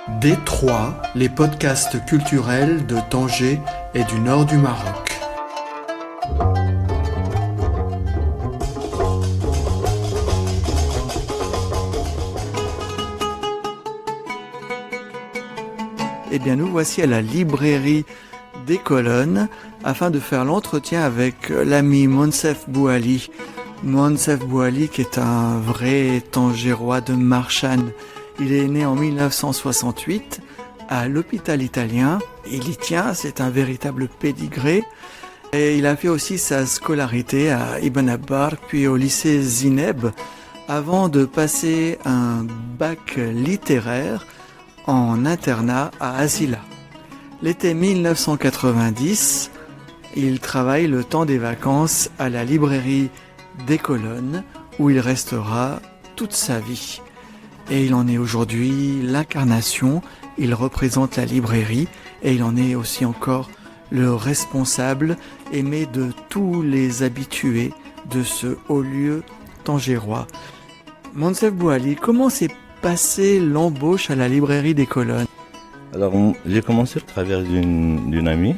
D3, les podcasts culturels de Tanger et du nord du Maroc. Eh bien, nous voici à la librairie des Colonnes afin de faire l'entretien avec l'ami Monsef Bouali. Monsef Bouali qui est un vrai Tangérois de Marchane. Il est né en 1968 à l'hôpital italien. Il y tient, c'est un véritable pédigré. Et il a fait aussi sa scolarité à Ibn Abbar, puis au lycée Zineb, avant de passer un bac littéraire en internat à Asila. L'été 1990, il travaille le temps des vacances à la librairie des Colonnes, où il restera toute sa vie. Et il en est aujourd'hui l'incarnation, il représente la librairie et il en est aussi encore le responsable aimé de tous les habitués de ce haut lieu tangérois. Monsef Bouali, comment s'est passée l'embauche à la librairie des Colonnes? Alors j'ai commencé à travers d'une amie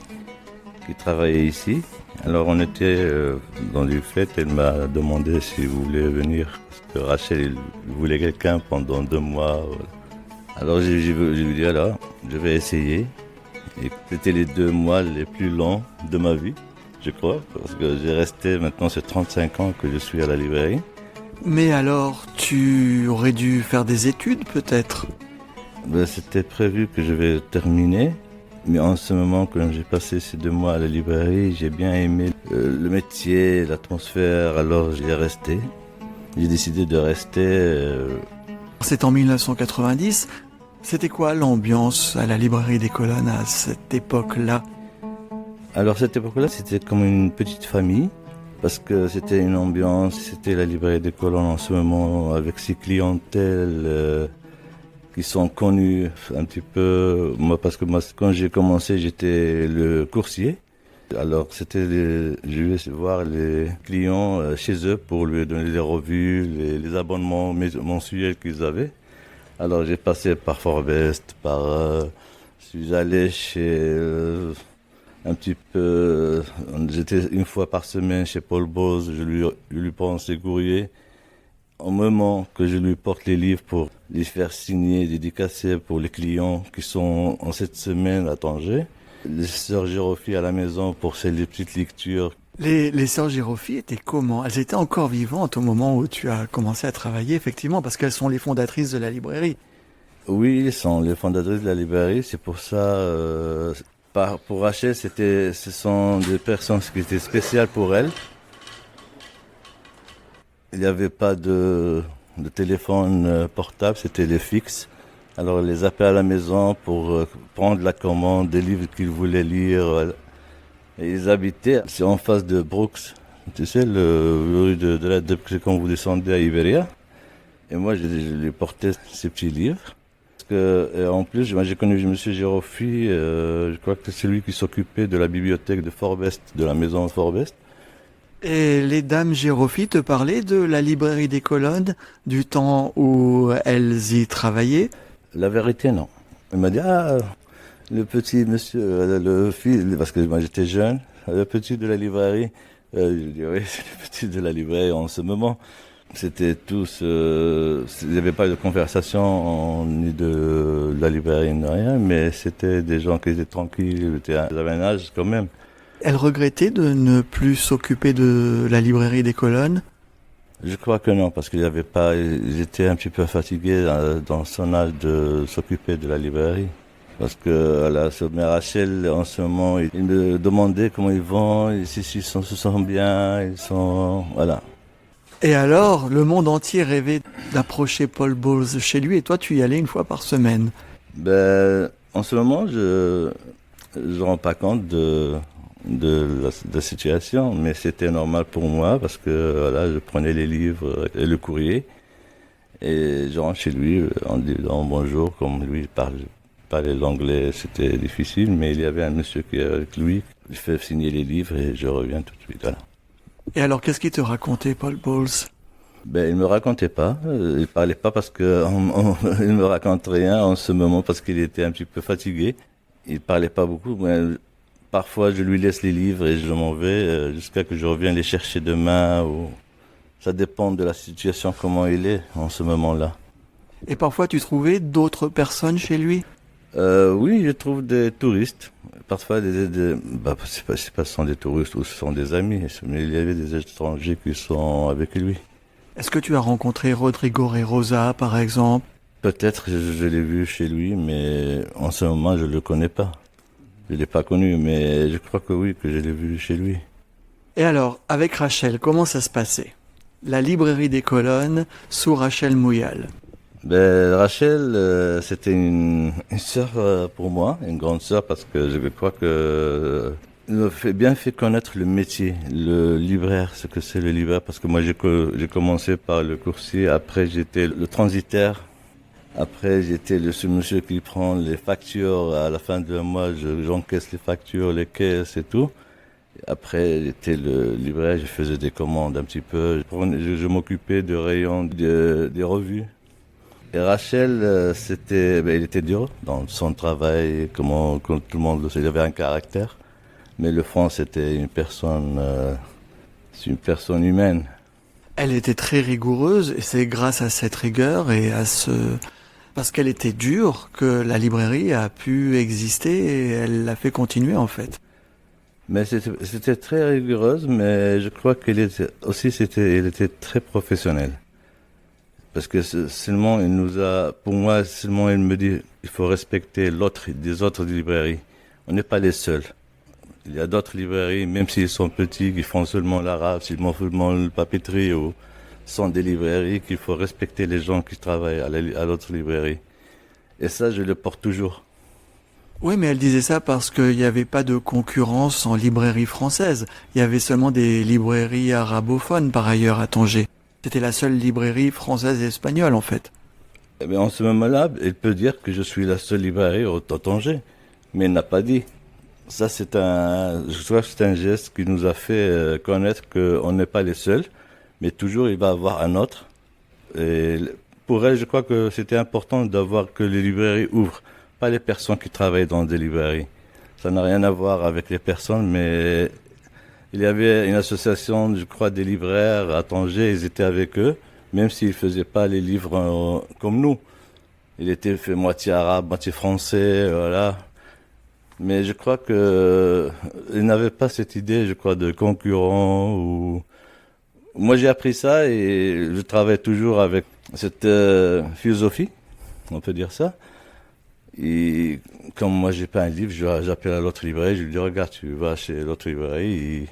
qui travaillait ici. Alors on était dans une fête, elle m'a demandé si je voulais venir. Parce que Rachel il voulait quelqu'un pendant 2 mois. Alors je lui ai dit alors, je vais essayer. Et c'était les 2 mois les plus longs de ma vie, je crois. Parce que j'ai resté, maintenant c'est 35 ans que je suis à la librairie. Mais alors, tu aurais dû faire des études peut-être? C'était prévu que je vais terminer. Mais en ce moment, quand j'ai passé ces 2 mois à la librairie, j'ai bien aimé le métier, l'atmosphère, alors j'ai resté. J'ai décidé de rester. C'est en 1990. C'était quoi l'ambiance à la librairie des Colonnes à cette époque-là? Alors cette époque-là, c'était comme une petite famille, parce que c'était une ambiance, c'était la librairie des Colonnes en ce moment, avec ses clientèles qui sont connus un petit peu. Moi, parce que moi, quand j'ai commencé, j'étais le coursier. Alors, je vais voir les clients chez eux pour lui donner les revues, les abonnements mensuels qu'ils avaient. Alors, j'ai passé par Forbest, je suis allé chez un petit peu. J'étais une fois par semaine chez Paul Bose, je lui prends ses courriers. Au moment que je lui porte les livres pour les faire signer, dédicacer pour les clients qui sont en cette semaine à Tanger. Les sœurs Giroffi à la maison pour ces petites lectures. Les sœurs Giroffi étaient comment? Elles étaient encore vivantes au moment où tu as commencé à travailler, effectivement, parce qu'elles sont les fondatrices de la librairie. Oui, elles sont les fondatrices de la librairie. C'est pour ça, pour Rachel, ce sont des personnes qui étaient spéciales pour elles. Il n'y avait pas de téléphone portable, c'était les fixes. Alors, ils les appelaient à la maison pour prendre la commande des livres qu'ils voulaient lire. Et ils habitaient, c'est en face de Brooks. Tu sais, le rue de la Dep, quand vous descendez à Iberia. Et moi, je lui portais ces petits livres. Parce que, en plus, moi, j'ai connu M. Giroffi, je crois que c'est lui qui s'occupait de la bibliothèque de Forbest, de la maison Forbest. Et les dames Giroffi te parlaient de la librairie des Colonnes, du temps où elles y travaillaient? La vérité, non. Elle m'a dit, le petit monsieur, le fils, parce que moi j'étais jeune, le petit de la librairie. Je dis, oui, c'est le petit de la librairie en ce moment. C'était tous, il n'y avait pas de conversation ni de la librairie, ni rien, mais c'était des gens qui étaient tranquilles, ils avaient un âge quand même. Elle regrettait de ne plus s'occuper de la librairie des Colonnes? Je crois que non, parce qu'il n'y avait pas, ils étaient un petit peu fatigués dans son âge de s'occuper de la librairie. Parce que la mère Rachel, en ce moment, il me demandait comment ils vont, si ils se sentent bien, voilà. Et alors, le monde entier rêvait d'approcher Paul Bowles chez lui, et toi, tu y allais une fois par semaine. En ce moment, je ne rends pas compte de la situation, mais c'était normal pour moi parce que voilà, je prenais les livres et le courrier et je rentre chez lui en disant bonjour, comme lui parlait l'anglais, c'était difficile, mais il y avait un monsieur qui est avec lui, il fait signer les livres et je reviens tout de suite. Voilà. Et alors, qu'est-ce qu'il te racontait, Paul Bowles? Ben, il me racontait pas. Il parlait pas parce que il me raconte rien en ce moment parce qu'il était un petit peu fatigué. Il parlait pas beaucoup. Mais parfois, je lui laisse les livres et je m'en vais jusqu'à que je revienne les chercher demain. Ou ça dépend de la situation, comment il est en ce moment-là. Et parfois, tu trouvais d'autres personnes chez lui? Oui, je trouve des touristes. Parfois, c'est pas ce sont des touristes ou ce sont des amis, mais il y avait des étrangers qui sont avec lui. Est-ce que tu as rencontré Rodrigo Rosa, par exemple? Peut-être je l'ai vu chez lui, mais en ce moment, je le connais pas. Je l'ai pas connu, mais je crois que oui, que je l'ai vu chez lui. Et alors, avec Rachel, comment ça se passait? La librairie des colonnes sous Rachel Mouyal. Ben, Rachel, c'était une sœur pour moi, une grande sœur, parce que je crois que elle m'a bien fait connaître le métier, le libraire, ce que c'est le libraire, parce que moi j'ai commencé par le coursier, après j'étais le transitaire, après j'étais ce monsieur qui prend les factures à la fin de mois, j'encaisse les factures, les caisses et tout. Après, j'étais le libraire, je faisais des commandes un petit peu, je m'occupais de rayons des revues. Et Rachel, il était dur dans son travail, comme tout le monde le sait, il avait un caractère. Mais le franc, c'était c'est une personne humaine. Elle était très rigoureuse et c'est grâce à cette rigueur et parce qu'elle était dure que la librairie a pu exister et elle l'a fait continuer en fait. Mais c'était très rigoureuse, mais je crois elle était très professionnelle. Parce que seulement pour moi, seulement il me dit, il faut respecter des autres librairies. On n'est pas les seuls. Il y a d'autres librairies, même s'ils sont petits, qui font seulement l'arabe, seulement le papeterie, ou sont des librairies qu'il faut respecter les gens qui travaillent à l'autre librairie. Et ça, je le porte toujours. Oui, mais elle disait ça parce qu'il n'y avait pas de concurrence en librairie française. Il y avait seulement des librairies arabophones par ailleurs à Tanger. C'était la seule librairie française et espagnole en fait. Eh bien, en ce moment-là, elle peut dire que je suis la seule librairie au Tanger, mais elle n'a pas dit. Ça, je crois que c'est un geste qui nous a fait connaître qu'on n'est pas les seuls, mais toujours il va y avoir un autre. Et pour elle, je crois que c'était important d'avoir que les librairies ouvrent, pas les personnes qui travaillent dans des librairies. Ça n'a rien à voir avec les personnes, mais il y avait une association, je crois, des libraires à Tanger, ils étaient avec eux, même s'ils ne faisaient pas les livres comme nous. Il était fait moitié arabe, moitié français, voilà. Mais je crois que ils n'avaient pas cette idée, je crois, de concurrent ou. Moi, j'ai appris ça et je travaille toujours avec cette philosophie, on peut dire ça. Et comme moi, j'ai pas un livre, j'appelle à l'autre librairie, je lui dis regarde, tu vas chez l'autre librairie. Et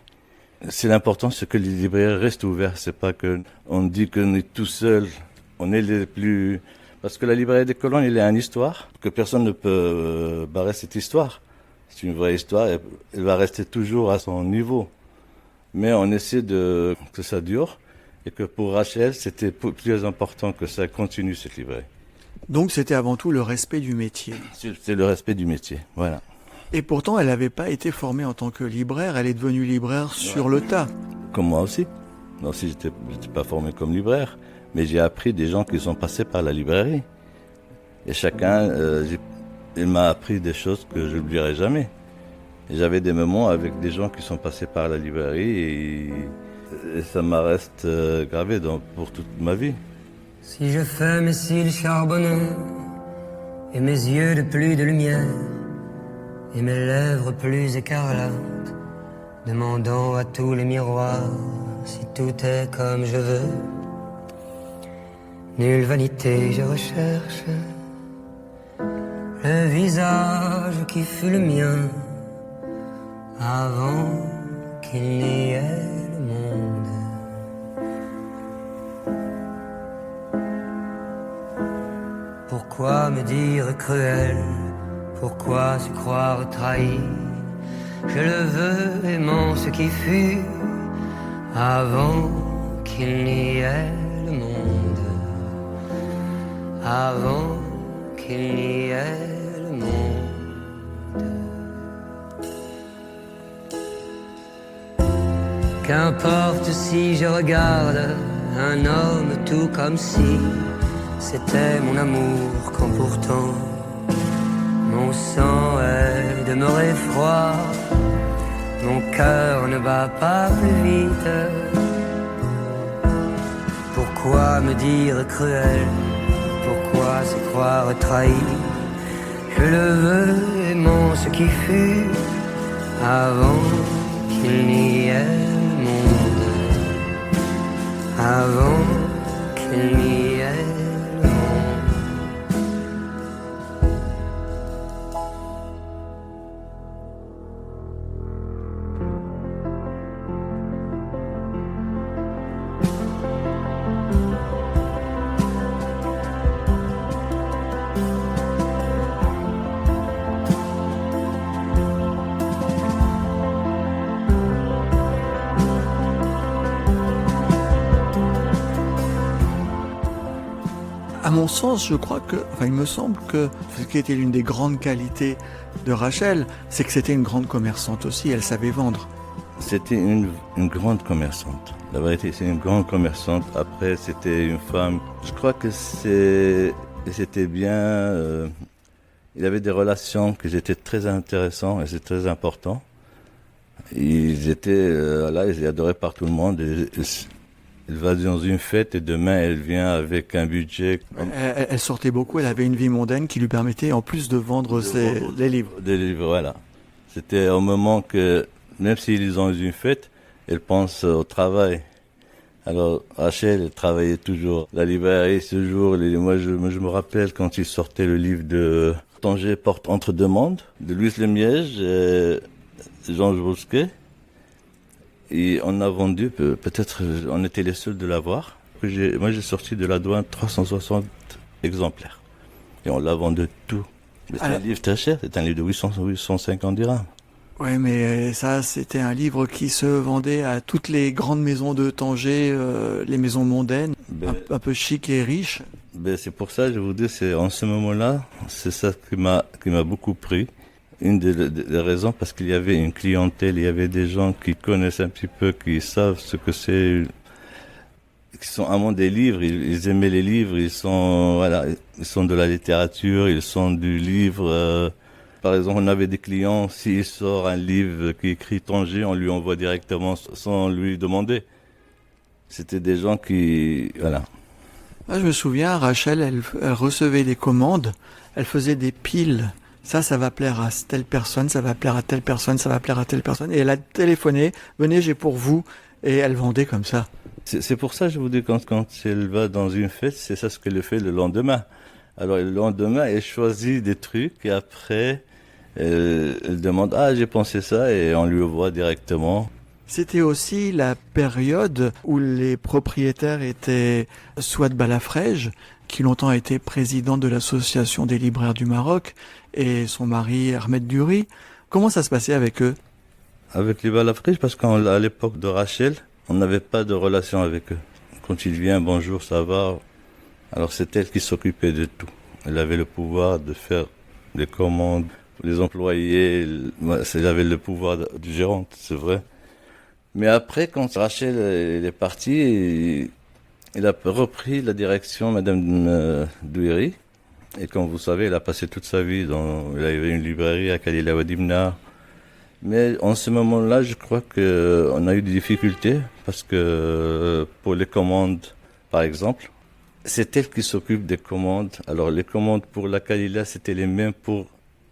c'est l'important, c'est que les librairies restent ouvertes. C'est pas que on dit qu'on est tout seul, on est les plus. Parce que la librairie des colonnes, il y a une histoire que personne ne peut barrer cette histoire. C'est une vraie histoire, elle va rester toujours à son niveau. Mais on essaie que ça dure et que pour Rachel, c'était plus important que ça continue cette librairie. Donc c'était avant tout le respect du métier. C'est le respect du métier, voilà. Et pourtant, elle n'avait pas été formée en tant que libraire, elle est devenue libraire sur le tas. Comme moi aussi. Moi aussi, j'étais pas formé comme libraire, mais j'ai appris des gens qui sont passés par la librairie. Et chacun, il m'a appris des choses que je n'oublierai jamais. Et j'avais des moments avec des gens qui sont passés par la librairie et ça m'a reste gravé pour toute ma vie. Si je fais mes cils charbonneux et mes yeux de plus de lumière et mes lèvres plus écarlates, demandant à tous les miroirs si tout est comme je veux, nulle vanité je recherche le visage qui fut le mien avant qu'il n'y ait le monde. Pourquoi me dire cruel? Pourquoi se croire trahi? Je le veux aimant ce qui fut avant qu'il n'y ait le monde. Avant qu'il n'y ait le monde. Qu'importe si je regarde un homme tout comme si c'était mon amour, quand pourtant mon sang est demeuré froid, mon cœur ne bat pas plus vite. Pourquoi me dire cruel? Pourquoi se croire trahi? Je le veux, aimant ce qui fut, avant qu'il n'y ait le monde, avant qu'il n'y ait le monde. À mon sens, je crois que, enfin, il me semble que ce qui était l'une des grandes qualités de Rachel, c'est que c'était une grande commerçante aussi, elle savait vendre. C'était une grande commerçante. La vérité, c'est une grande commerçante. Après, c'était une femme. Je crois que c'était bien. Il y avait des relations qui étaient très intéressantes et c'est très important. Ils étaient là, ils adoraient par tout le monde. Elle va dans une fête et demain elle vient avec un budget. Elle sortait beaucoup, elle avait une vie mondaine qui lui permettait en plus de vendre les livres. Des livres, voilà. C'était au moment que, même s'ils ont une fête, elle pense au travail. Alors Rachel, elle travaillait toujours. La librairie, ce jour, moi je me rappelle quand il sortait le livre de Tanger porte entre deux mondes, de Louis Lemiège et Jean Bousquet. Et on a vendu, peut-être, on était les seuls de l'avoir. Moi, j'ai sorti de la douane 360 exemplaires. Et on l'a vendu tout. Mais c'est un livre très cher, c'est un livre de 850 dirhams. Oui, mais ça, c'était un livre qui se vendait à toutes les grandes maisons de Tanger, les maisons mondaines, un peu chic et riches. C'est pour ça, je vous dis, c'est en ce moment-là, c'est ça qui m'a beaucoup pris. Une des raisons, parce qu'il y avait une clientèle, il y avait des gens qui connaissent un petit peu, qui savent ce que c'est, qui sont amants des livres, ils aimaient les livres, ils sont de la littérature, ils sont du livre. Par exemple, on avait des clients, s'il sort un livre qui écrit Tanger, on lui envoie directement sans lui demander. C'était des gens qui, voilà. Ah, je me souviens, Rachel, elle recevait des commandes, elle faisait des piles. Ça va plaire à telle personne, ça va plaire à telle personne, ça va plaire à telle personne. Et elle a téléphoné, venez, j'ai pour vous. Et elle vendait comme ça. C'est pour ça, je vous dis, quand elle va dans une fête, c'est ça ce qu'elle fait le lendemain. Alors, le lendemain, elle choisit des trucs et après, elle demande, j'ai pensé ça, et on lui envoie directement. C'était aussi la période où les propriétaires étaient Souad Balafrej, qui longtemps a été président de l'association des libraires du Maroc, et son mari Ahmed Duri. Comment ça se passait avec eux? Avec les Balafrej, parce qu'à l'époque de Rachel, on n'avait pas de relation avec eux. Quand il vient, bonjour, ça va. Alors c'est elle qui s'occupait de tout. Elle avait le pouvoir de faire les commandes, les employés, elle avait le pouvoir du gérant, c'est vrai. Mais après, quand Rachel est partie, elle a repris la direction, Madame Douiri. Et comme vous savez, elle a passé toute sa vie elle avait une librairie à Khalila Wadimna. Mais en ce moment-là, je crois qu'on a eu des difficultés parce que pour les commandes, par exemple, c'est elle qui s'occupe des commandes. Alors les commandes pour la Khalila, c'était les mêmes pour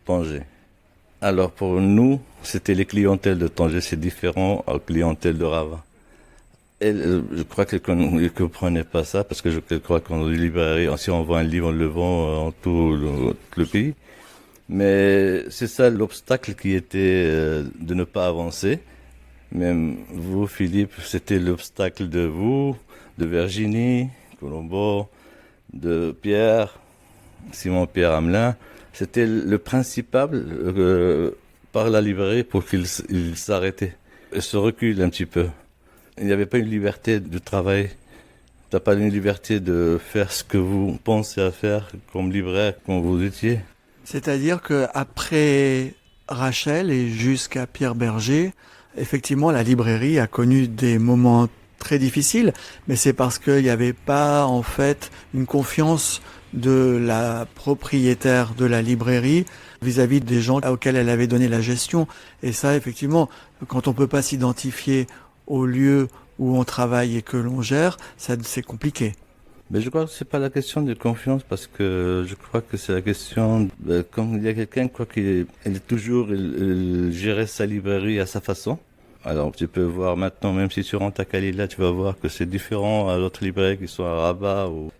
Tanger. Alors pour nous, c'était les clientèles de Tanger, c'est différent aux clientèles de Rabat. Je crois qu'elle ne comprenait pas ça, parce que je crois qu'en librairie, si on vend un livre, on le vend en tout le pays. Mais c'est ça l'obstacle qui était de ne pas avancer. Même vous, Philippe, c'était l'obstacle de vous, de Virginie, Colombo, de Pierre, Simon-Pierre Hamelin. C'était le principal par la librairie pour qu'il s'arrêtait et se recule un petit peu. Il n'y avait pas une liberté de travail. Tu n'as pas une liberté de faire ce que vous pensez à faire comme libraire, quand vous étiez. C'est-à-dire qu'après Rachel et jusqu'à Pierre Berger, effectivement, la librairie a connu des moments très difficile, mais c'est parce qu'il n'y avait pas en fait une confiance de la propriétaire de la librairie vis-à-vis des gens auxquels elle avait donné la gestion. Et ça, effectivement, quand on peut pas s'identifier au lieu où on travaille et que l'on gère, ça c'est compliqué. Mais je crois que c'est pas la question de confiance parce que je crois que c'est la question comme il y a quelqu'un quoi qu'il il est toujours il gérait sa librairie à sa façon. Alors tu peux voir maintenant même si tu rentres à Kalila, tu vas voir que c'est différent à d'autres librairies qui sont à Rabat ou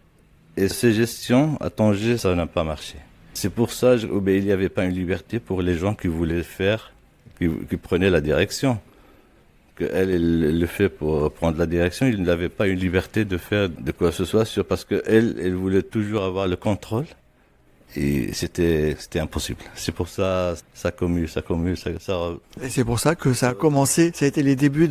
et ces gestions à Tanger, ça n'a pas marché. C'est pour ça il n'y avait pas une liberté pour les gens qui voulaient faire qui prenaient la direction. Elle le fait pour prendre la direction, il n'avait pas une liberté de faire de quoi que ce soit parce que elle voulait toujours avoir le contrôle et c'était impossible. C'est pour ça ça commue. Et c'est pour ça que ça a commencé, ça a été les débuts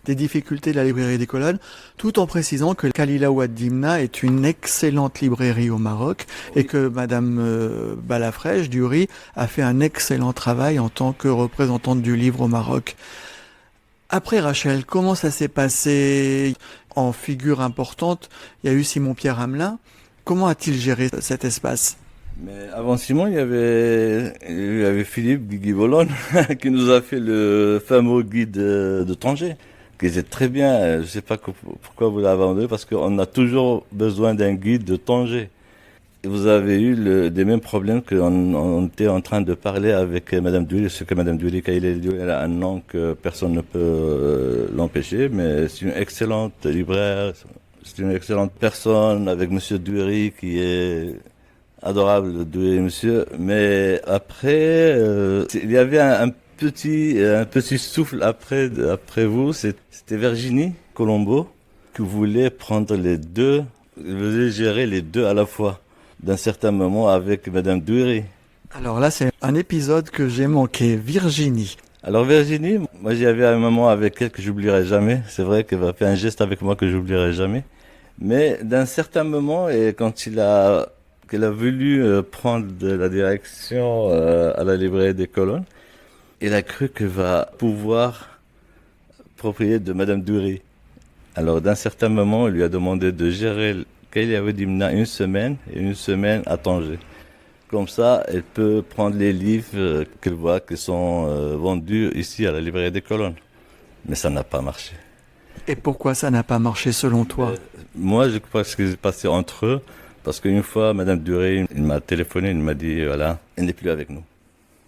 des difficultés de la librairie des colonnes, tout en précisant que Kalila Ouad Dimna est une excellente librairie au Maroc et que Madame Balafrèche du Riz a fait un excellent travail en tant que représentante du livre au Maroc. Après Rachel, comment ça s'est passé? En figure importante, il y a eu Simon-Pierre Hamelin. Comment a-t-il géré cet espace? Mais avant Simon, il y avait Philippe Guigui-Bolon qui nous a fait le fameux guide de Tanger, qui était très bien. Je sais pas pourquoi vous l'avez abandonné, parce qu'on a toujours besoin d'un guide de Tanger. Et vous avez eu des mêmes problèmes qu'on était en train de parler avec Madame Douillet, ce que Madame Douillet, elle a un nom que personne ne peut l'empêcher, mais c'est une excellente libraire, c'est une excellente personne avec Monsieur Douéry qui est adorable, Douéry monsieur. Mais après, il y avait un petit souffle après vous, c'était Virginie Colombo qui voulait prendre les deux, voulait gérer les deux à la fois. D'un certain moment avec Madame Douéry. Alors là, c'est un épisode que j'ai manqué. Virginie. Alors Virginie, moi j'y avais un moment avec elle que j'oublierai jamais. C'est vrai qu'elle a fait un geste avec moi que j'oublierai jamais. Mais d'un certain moment, et quand qu'elle a voulu prendre la direction à la librairie des colonnes, elle a cru qu'elle va pouvoir propriété de Madame Douéry. Alors d'un certain moment, elle lui a demandé de gérer Kalila Ouad Dimna une semaine et une semaine à Tanger. Comme ça, elle peut prendre les livres qu'elle voit qui sont vendus ici à la librairie des colonnes. Mais ça n'a pas marché. Et pourquoi ça n'a pas marché selon toi? Moi, je crois que ce qui s'est passé entre eux, parce qu'une fois, Madame Douéry, elle m'a téléphoné, elle m'a dit, voilà, elle n'est plus avec nous.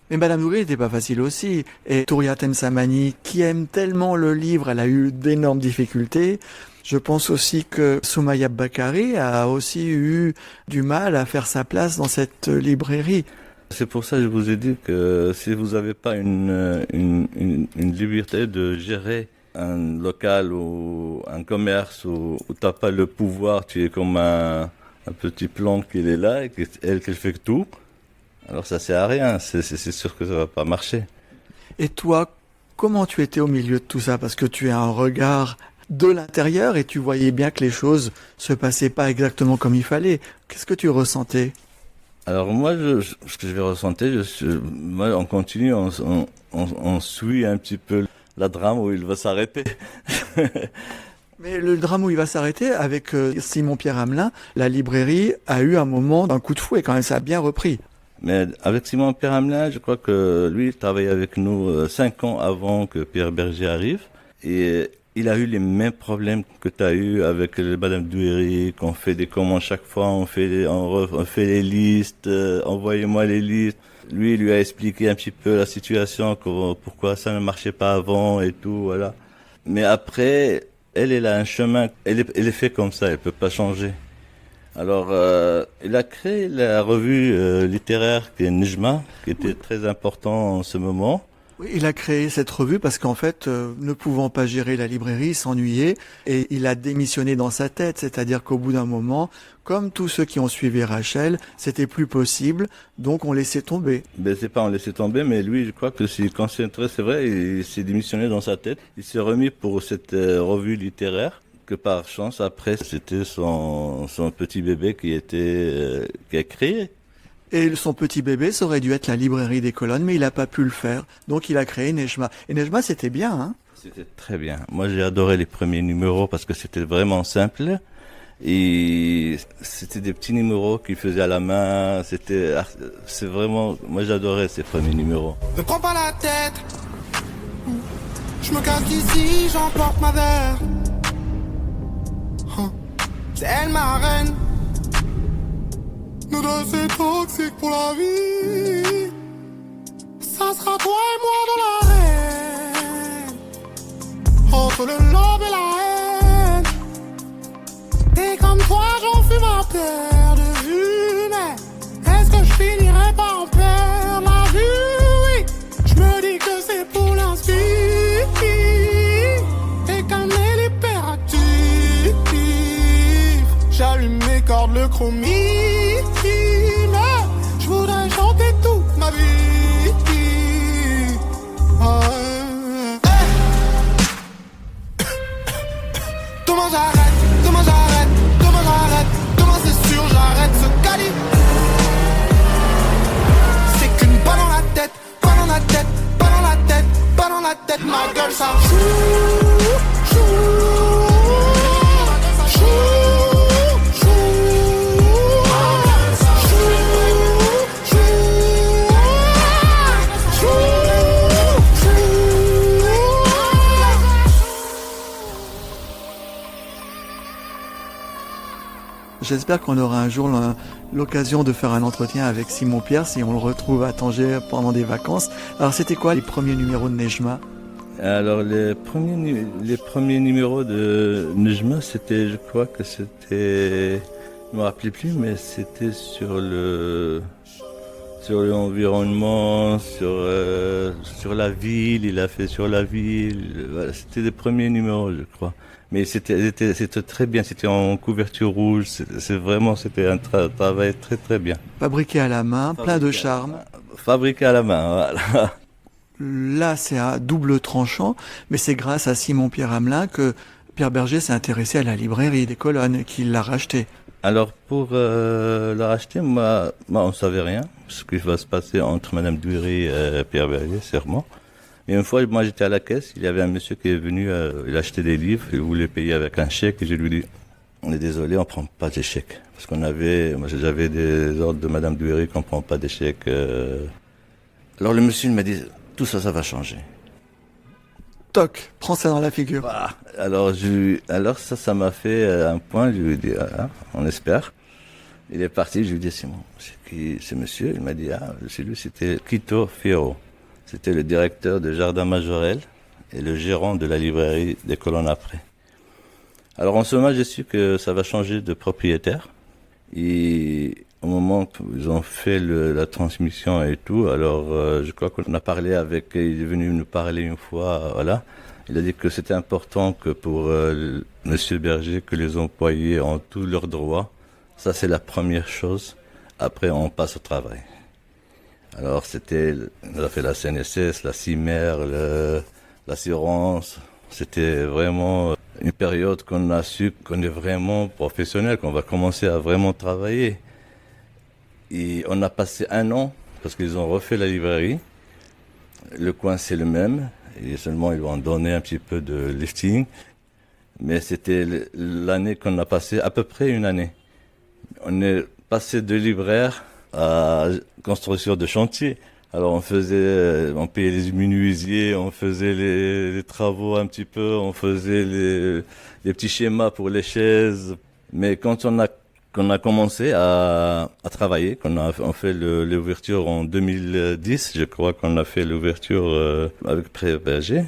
Mais Madame Douéry n'était pas facile aussi. Et Touria Temsamani, qui aime tellement le livre, elle a eu d'énormes difficultés. Je pense aussi que Soumaya Bakari a aussi eu du mal à faire sa place dans cette librairie. C'est pour ça que je vous ai dit que si vous n'avez pas une liberté de gérer un local ou un commerce où tu n'as pas le pouvoir, tu es comme un petit plan qui est là et qu'elle fait tout, alors ça sert à rien, c'est sûr que ça va pas marcher. Et toi, comment tu étais au milieu de tout ça? Parce que tu as un regard de l'intérieur et tu voyais bien que les choses se passaient pas exactement comme il fallait. Qu'est-ce que tu ressentais? Alors moi, ce que je vais ressentir, moi, on continue, on suit un petit peu la drame où il va s'arrêter. Mais le drame où il va s'arrêter, avec Simon-Pierre Hamelin, la librairie a eu un moment d'un coup de fouet quand même, ça a bien repris. Mais avec Simon-Pierre Hamelin, je crois que lui, il travaillait avec nous 5 ans avant que Pierre Berger arrive. Et il a eu les mêmes problèmes que tu as eu avec Madame Douéry, qu'on fait des commandes chaque fois, on fait les listes, envoyez-moi les listes. Lui, il lui a expliqué un petit peu la situation, pourquoi ça ne marchait pas avant et tout, voilà. Mais après, elle a un chemin, elle est fait comme ça, elle peut pas changer. Alors, il a créé la revue littéraire qui est Nejma, qui était très important en ce moment. Oui, il a créé cette revue parce qu'en fait, ne pouvant pas gérer la librairie, il s'ennuyait et il a démissionné dans sa tête. C'est-à-dire qu'au bout d'un moment, comme tous ceux qui ont suivi Rachel, c'était plus possible, donc on laissait tomber. Ben c'est pas on laissait tomber, mais lui, je crois que s'il concentrait, c'est vrai, il s'est démissionné dans sa tête. Il s'est remis pour cette revue littéraire. Que par chance, après, c'était son petit bébé qui a créé. Et son petit bébé, ça aurait dû être la librairie des colonnes, mais il n'a pas pu le faire. Donc il a créé Nejma. Et Nejma, c'était bien, hein? C'était très bien. Moi, j'ai adoré les premiers numéros parce que c'était vraiment simple. Et c'était des petits numéros qu'il faisait à la main. C'est vraiment, moi j'adorais ces premiers numéros. Ne prends pas la tête. Je me casse d'ici, j'emporte ma verre. C'est elle ma reine. Nous deux c'est toxique pour la vie. Ça sera toi et moi dans l'arène. Entre le love et la haine. Et comme toi j'en fume ma paire de vues. Mais est-ce que je finirai par en perdre la vue? Oui, je me dis que c'est pour l'inspire. Et calmer l'hyperactif. J'allume mes cordes, le chromie. Mais je voudrais chanter toute ma vie. Demain j'arrête, demain j'arrête, demain j'arrête, demain c'est sûr j'arrête ce caddie. C'est qu'une balle dans la tête, balle dans la tête, balle dans la tête, balle dans la tête, ma gueule ça joue. J'espère qu'on aura un jour l'occasion de faire un entretien avec Simon Pierre si on le retrouve à Tanger pendant des vacances. Alors c'était quoi les premiers numéros de Nejma? Alors les premiers numéros de Nejma, c'était, je crois que c'était, je me rappelais plus, mais c'était sur l'environnement, sur la ville. Il a fait sur la ville. Voilà, c'était les premiers numéros, je crois. Mais c'était très bien. C'était en couverture rouge. C'était un travail très très bien. Fabriqué à la main, plein de charme. Fabriqué à la main, voilà. Là, c'est à double tranchant, mais c'est grâce à Simon-Pierre Hamelin que Pierre Berger s'est intéressé à la librairie des colonnes, qu'il l'a racheté. Alors, pour la racheter, moi, on savait rien, ce qui va se passer entre Madame Dury et Pierre Berger, sûrement. Et une fois, moi, j'étais à la caisse, il y avait un monsieur qui est venu, il achetait des livres, il voulait payer avec un chèque, et je lui dis, on est désolé, on prend pas des chèques. Parce moi, j'avais des ordres de Madame Dury qu'on prend pas des chèques. Alors, le monsieur, il m'a dit, tout ça, ça va changer. Toc, prends ça dans la figure. Bah, alors ça m'a fait un point, je lui ai dit, on espère. Il est parti, je lui ai dit, Simon, c'est qui, ce monsieur? Il m'a dit, c'est lui, c'était Quito Fierro. C'était le directeur de Jardin Majorel et le gérant de la librairie des colonnes après. Alors en ce moment, j'ai su que ça va changer de propriétaire. Et au moment où ils ont fait la transmission et tout, alors je crois qu'on a parlé avec, il est venu nous parler une fois, voilà. Il a dit que c'était important que pour Monsieur Berger, que les employés ont tous leurs droits. Ça, c'est la première chose. Après, on passe au travail. Alors, on a fait la CNSS, la CIMER, l'assurance. C'était vraiment une période qu'on a su qu'on est vraiment professionnel, qu'on va commencer à vraiment travailler. Et on a passé 1 an, parce qu'ils ont refait la librairie. Le coin, c'est le même. Et seulement, ils vont donner un petit peu de lifting. Mais c'était l'année qu'on a passé, à peu près une année. On est passé de libraire à construction de chantier. Alors on payait les menuisiers, on faisait les travaux un petit peu, on faisait les petits schémas pour les chaises. Mais quand on a commencé à travailler, on fait l'ouverture en 2010, je crois qu'on a fait l'ouverture avec Pierre Berger,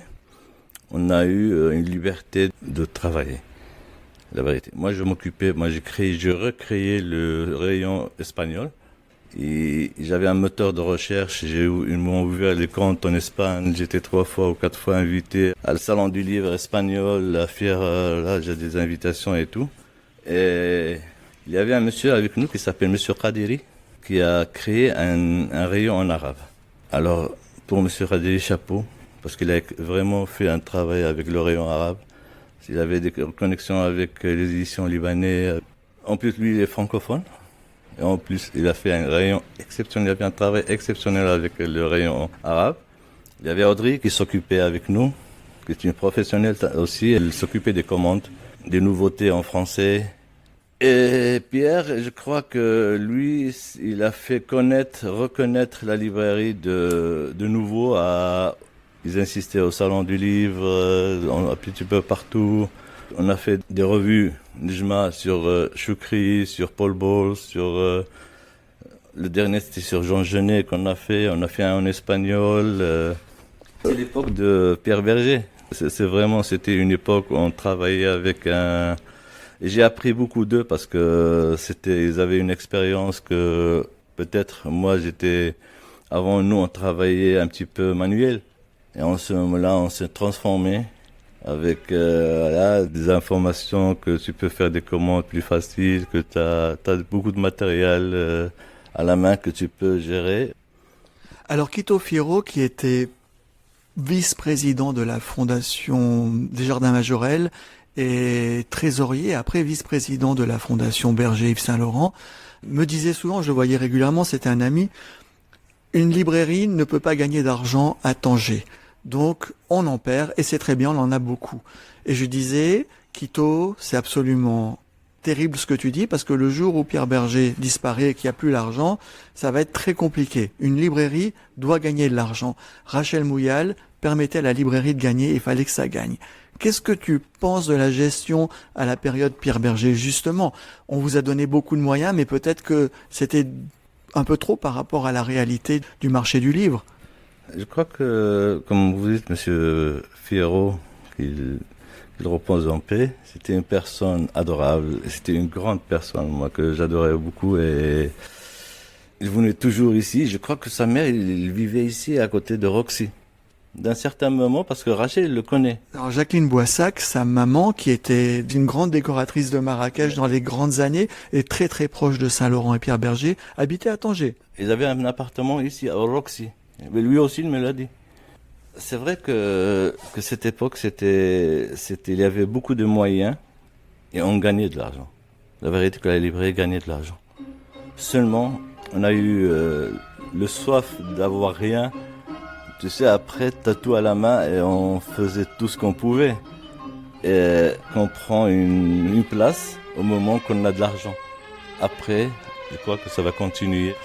on a eu une liberté de travailler. La vérité. Moi, je recréais le rayon espagnol. Et j'avais un moteur de recherche. Ils m'ont ouvert les comptes en Espagne. J'étais 3 fois ou 4 fois invité à le salon du livre espagnol, la fière. Là, j'ai des invitations et tout. Et il y avait un monsieur avec nous qui s'appelle Monsieur Khadiri, qui a créé un rayon en arabe. Alors, pour Monsieur Khadiri, chapeau, parce qu'il a vraiment fait un travail avec le rayon arabe. Il avait des connexions avec les éditions libanais. En plus, lui, il est francophone. Et en plus, il a fait un rayon exceptionnel. Il a fait un travail exceptionnel avec le rayon arabe. Il y avait Audrey qui s'occupait avec nous, qui est une professionnelle aussi. Elle s'occupait des commandes, des nouveautés en français. Et Pierre, je crois que lui, il a fait reconnaître la librairie de nouveau. Ils insistaient au Salon du Livre, un petit peu partout. On a fait des revues Njma sur Choukri, sur Paul Bowles, sur... le dernier, c'était sur Jean Genet qu'on a fait. On a fait un en espagnol. C'est l'époque de Pierre Berger. C'était une époque où on travaillait avec un... Et j'ai appris beaucoup d'eux parce que ils avaient une expérience que peut-être avant nous, on travaillait un petit peu manuel. Et en ce moment-là, on s'est transformé avec des informations que tu peux faire des commandes plus faciles, que t'as beaucoup de matériel à la main que tu peux gérer. Alors Quito Fierro, qui était vice-président de la Fondation des Jardins Majorelle et trésorier, après vice-président de la Fondation Berger Yves Saint-Laurent, me disait souvent, je le voyais régulièrement, c'était un ami, une librairie ne peut pas gagner d'argent à Tanger. Donc on en perd et c'est très bien, on en a beaucoup. Et je disais, Quito, c'est absolument terrible ce que tu dis, parce que le jour où Pierre Berger disparaît et qu'il n'y a plus l'argent, ça va être très compliqué. Une librairie doit gagner de l'argent. Rachel Mouyal permettait à la librairie de gagner, il fallait que ça gagne. Qu'est-ce que tu penses de la gestion à la période Pierre Berger? Justement, on vous a donné beaucoup de moyens, mais peut-être que c'était un peu trop par rapport à la réalité du marché du livre. Je crois que, comme vous dites, Monsieur Fierro, qu'il repose en paix, c'était une personne adorable, c'était une grande personne, moi, que j'adorais beaucoup, et il venait toujours ici. Je crois que sa mère, il vivait ici, à côté de Roxy. D'un certain moment, parce que Rachel, il le connaît. Alors Jacqueline Boissac, sa maman, qui était une grande décoratrice de Marrakech dans les grandes années, et très très proche de Saint-Laurent et Pierre Berger, habitait à Tanger. Ils avaient un appartement ici, à Roxy. Mais lui aussi, il me l'a dit. C'est vrai que cette époque, il y avait beaucoup de moyens et on gagnait de l'argent. La vérité, c'est que la librairie gagnait de l'argent. Seulement, on a eu le soif d'avoir rien. Tu sais, après, t'as tout à la main et on faisait tout ce qu'on pouvait. Et qu'on prend une place au moment qu'on a de l'argent. Après, je crois que ça va continuer.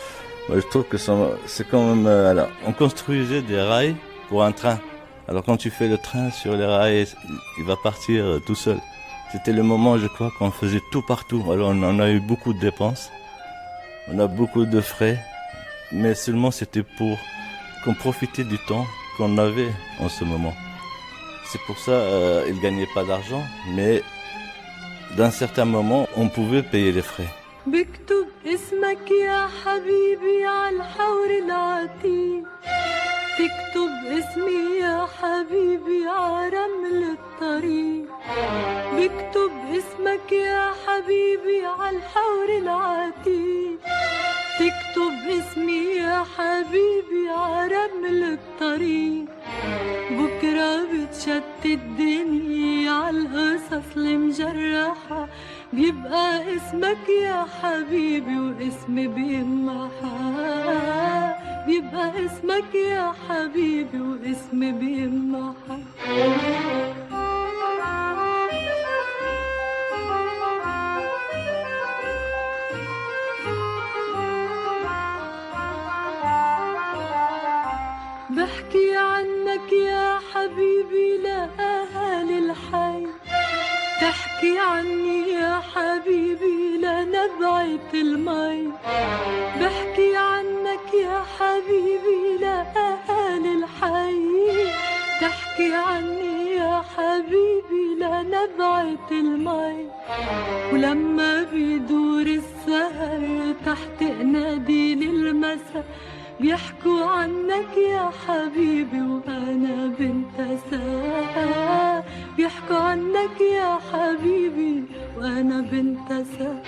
Moi, je trouve que c'est quand même... alors, on construisait des rails pour un train. Alors quand tu fais le train sur les rails, il va partir tout seul. C'était le moment, je crois, qu'on faisait tout partout. Alors on a eu beaucoup de dépenses, on a beaucoup de frais, mais seulement c'était pour qu'on profitait du temps qu'on avait en ce moment. C'est pour ça il ne gagnait pas d'argent, mais d'un certain moment, on pouvait payer les frais. بكتب اسمك يا حبيبي على الحور العتيق تكتب اسمي يا حبيبي على رمل الطريق بكتب اسمك يا حبيبي على الحور العتيق تكتب اسمي يا حبيبي على رمل الطريق بكرة بتشتت الدنيا على القصص المجرحة بيبقى اسمك يا حبيبي واسمي بيمحى بيبقى اسمك يا حبيبي واسمي بيمحى بحكي عنك يا حبيبي لأهالي الحي تحكي عني يا حبيبي لنبعة المي بحكي عنك يا حبيبي لأهالي الحي تحكي عني يا حبيبي لنبعة المي ولما بيدور السهر تحت ناديل المساء بيحكوا عنك يا حبيبي وأنا بنت ساعة بيحكوا عنك يا حبيبي وأنا بنت ساعة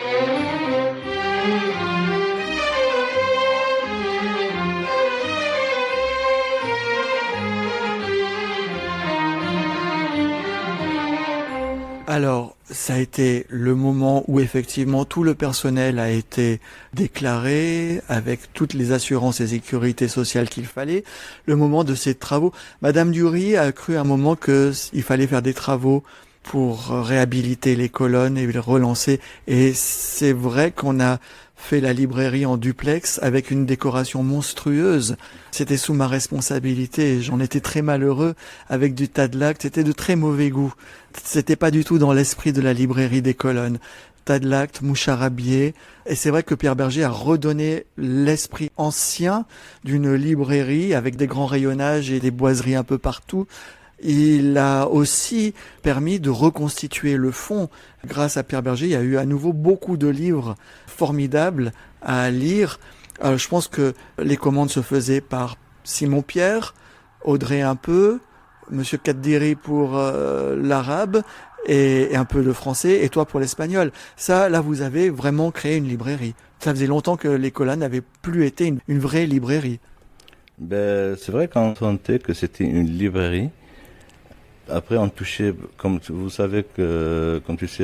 Alors, ça a été le moment où effectivement tout le personnel a été déclaré avec toutes les assurances et sécurités sociales qu'il fallait. Le moment de ces travaux. Madame Dury a cru un moment qu'il fallait faire des travaux pour réhabiliter les colonnes et les relancer. Et c'est vrai qu'on a fait la librairie en duplex avec une décoration monstrueuse. C'était sous ma responsabilité et j'en étais très malheureux avec du tas de lactes. C'était de très mauvais goût. C'était pas du tout dans l'esprit de la librairie des colonnes. Tas de lactes, moucharabier. Et c'est vrai que Pierre Berger a redonné l'esprit ancien d'une librairie avec des grands rayonnages et des boiseries un peu partout. Il a aussi permis de reconstituer le fond. Grâce à Pierre Berger, il y a eu à nouveau beaucoup de livres formidables à lire. Je pense que les commandes se faisaient par Simon Pierre, Audrey un peu, Monsieur Kaddiri pour l'arabe et un peu le français, et toi pour l'espagnol. Ça, là, vous avez vraiment créé une librairie. Ça faisait longtemps que les colonnes n'avaient plus été une vraie librairie. C'est vrai qu'on sentait que c'était une librairie. Après, on touchait, comme vous savez que, comme tu sais,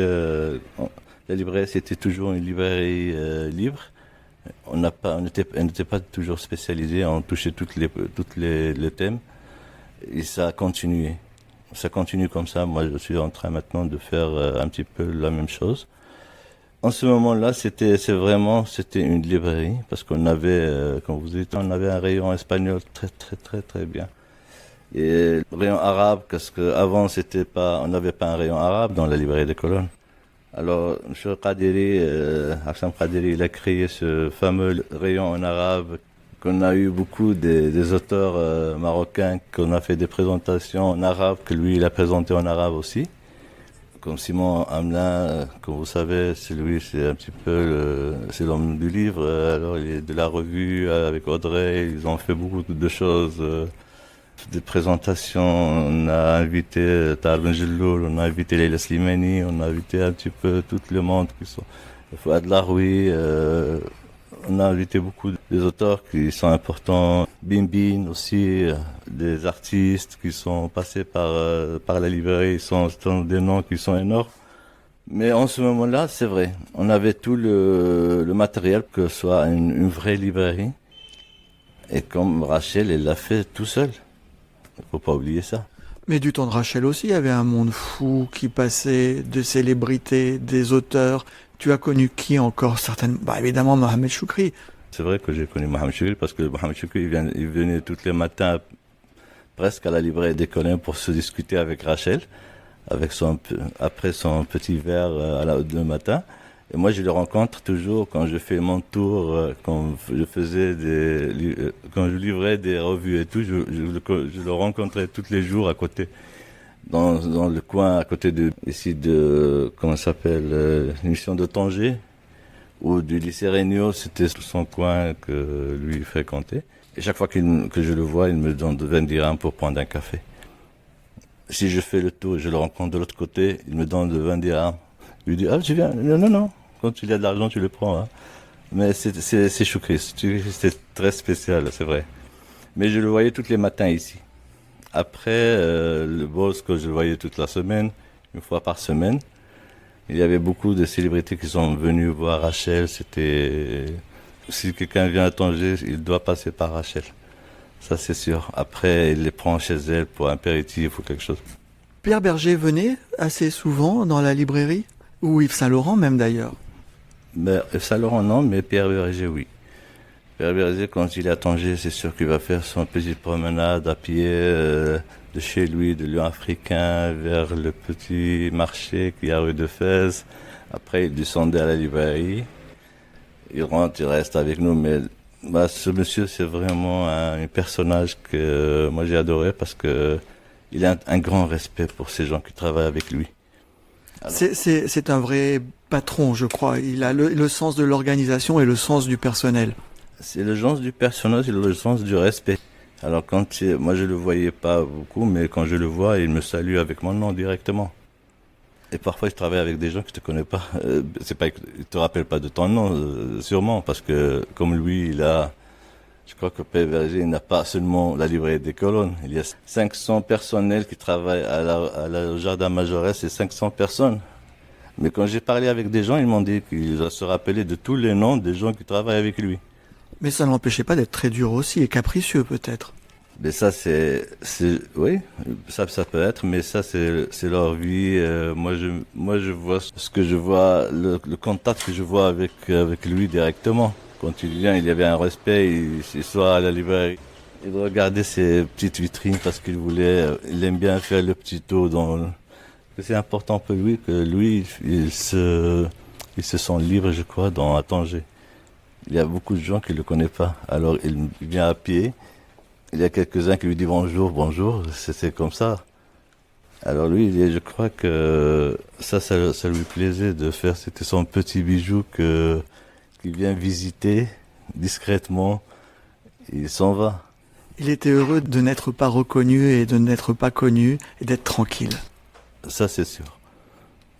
la librairie c'était toujours une librairie libre. On n'était pas toujours spécialisé, on touchait toutes les thèmes et ça a continué. Ça continue comme ça. Moi, je suis en train maintenant de faire un petit peu la même chose. En ce moment-là, c'était une librairie parce qu'on avait, comme vous dites, on avait un rayon espagnol très bien. Et le rayon arabe, parce que avant on n'avait pas un rayon arabe dans la librairie des colonnes. Alors, M. Qadiri, Hassan Qadiri, il a créé ce fameux rayon en arabe qu'on a eu beaucoup des auteurs marocains, qu'on a fait des présentations en arabe, que lui, il a présenté en arabe aussi. Comme Simon Hamelin, comme vous savez, c'est un petit peu c'est l'homme du livre. Alors, il est de la revue avec Audrey, ils ont fait beaucoup de choses. Des présentations, on a invité Tahar Benjelloul, on a invité Leila Slimani, on a invité un petit peu tout le monde qui sont Fouad Laroui, on a invité beaucoup des auteurs qui sont importants, Bin aussi, des artistes qui sont passés par la librairie, ils sont des noms qui sont énormes. Mais en ce moment-là, c'est vrai, on avait tout le matériel que ce soit une vraie librairie. Et comme Rachel, elle l'a fait tout seul. Faut pas oublier ça. Mais du temps de Rachel aussi, il y avait un monde fou qui passait, de célébrités, des auteurs. Tu as connu qui encore certaines? Évidemment, Mohamed Choukri. C'est vrai que j'ai connu Mohamed Choukri parce que Mohamed Choukri, il venait tous les matins presque à la librairie des colonnes pour se discuter avec Rachel, après son petit verre le matin. Et moi, je le rencontre toujours quand je fais mon tour, quand je livrais des revues et tout, je le rencontrais tous les jours à côté, dans le coin à côté comment ça s'appelle, l'émission de Tanger, ou du lycée Regnault, c'était son coin que lui fréquentait. Et chaque fois que je le vois, il me donne 20 dirhams pour prendre un café. Si je fais le tour et je le rencontre de l'autre côté, il me donne 20 dirhams. Je lui dis, tu viens? Non. Quand il y a de l'argent, tu le prends. Hein. Mais c'est Choukri. C'est très spécial, c'est vrai. Mais je le voyais tous les matins ici. Après, le boss que je le voyais toute la semaine, une fois par semaine, il y avait beaucoup de célébrités qui sont venues voir Rachel. Si quelqu'un vient à Tanger, il doit passer par Rachel. Ça, c'est sûr. Après, il les prend chez elle pour un apéritif ou quelque chose. Pierre Berger venait assez souvent dans la librairie? Ou Yves Saint-Laurent même d'ailleurs? Yves Saint-Laurent non, mais Pierre Berger oui. Pierre Berger, quand il est à Tanger, c'est sûr qu'il va faire son petite promenade à pied de chez lui, de Lyon africain, vers le petit marché qui est à rue de Fès. Après, il descendait à la librairie. Il rentre, il reste avec nous, mais ce monsieur, c'est vraiment un personnage que moi j'ai adoré parce que il a un grand respect pour ces gens qui travaillent avec lui. C'est un vrai patron, je crois. Il a le sens de l'organisation et le sens du personnel. C'est le sens du personnel, c'est le sens du respect. Alors moi je le voyais pas beaucoup, mais quand je le vois, il me salue avec mon nom directement. Et parfois je travaille avec des gens que je te connais pas. C'est pas, il te rappelle pas de ton nom, sûrement, parce que comme lui, je crois que Pierre Berger n'a pas seulement la librairie des colonnes. Il y a 500 personnels qui travaillent au jardin Majorès, c'est 500 personnes. Mais quand j'ai parlé avec des gens, ils m'ont dit qu'ils se rappelaient de tous les noms des gens qui travaillent avec lui. Mais ça ne l'empêchait pas d'être très dur aussi et capricieux peut-être. Mais ça, oui, ça peut être, mais ça, c'est leur vie. Moi, je vois ce que je vois, le contact que je vois avec lui directement. Quand il vient, il y avait un respect, il soit à la librairie. Il regardait ses petites vitrines parce il aime bien faire le petit tour c'est important pour lui que lui, il se sent libre, je crois, à Tanger. Il y a beaucoup de gens qui le connaissent pas. Alors, il vient à pied. Il y a quelques-uns qui lui disent bonjour, c'est comme ça. Alors lui, je crois que ça lui plaisait de faire, c'était son petit bijou qu'il vient visiter discrètement, il s'en va. Il était heureux de n'être pas reconnu et de n'être pas connu et d'être tranquille. Ça, c'est sûr.